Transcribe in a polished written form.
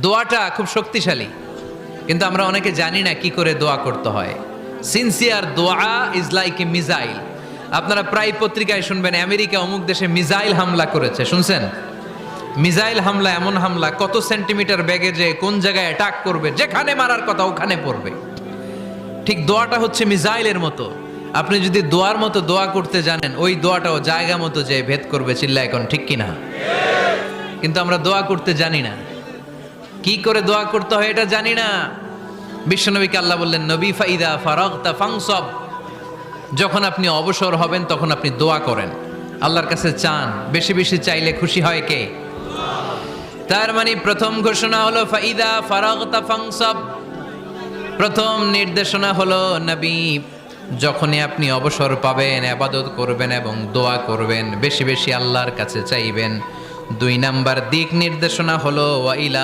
দোয়াটা খুব শক্তিশালী, কিন্তু আমরা অনেকে জানি না কি করে দোয়া করতে হয়। সিনসিয়ার দোয়া ইজ লাইক এ মিসাইল। আপনারা প্রায় পত্রিকায় শুনবেন আমেরিকা অমুক দেশে মিসাইল হামলা করেছে, শুনছেন? মিসাইল হামলা এমন হামলা, কত সেন্টিমিটার ব্যাগে যে কোন জায়গায় অ্যাটাক করবে, যেখানে মারার কথা ওখানে পড়বে। ঠিক দোয়াটা হচ্ছে মিসাইলের মতো। আপনি যদি দোয়ার মতো দোয়া করতে জানেন, ওই দোয়াটাও জায়গা মতো যে ভেদ করবে। চিল্লা এখন ঠিক কিনা? কিন্তু আমরা দোয়া করতে জানি না, কি করে দোয়া করতে হয় এটা জানি না। বিশ্বনবীকে আল্লাহ বললেন, নবী ফাইদা ফারাগতা ফানসব, যখন আপনি অবসর হবেন তখন আপনি দোয়া করেন, আল্লাহর কাছে চান। বেশি বেশি চাইলে খুশি হয় কে? তার মানে প্রথম ঘোষণা হলো ফাইদা ফারাগতা ফানসব। প্রথম নির্দেশনা হলো, নবী যখনই আপনি অবসর পাবেন ইবাদত করবেন এবং দোয়া করবেন, বেশি বেশি আল্লাহর কাছে চাইবেন। 2 নাম্বার দিক নির্দেশনা হলো ওয়াইলা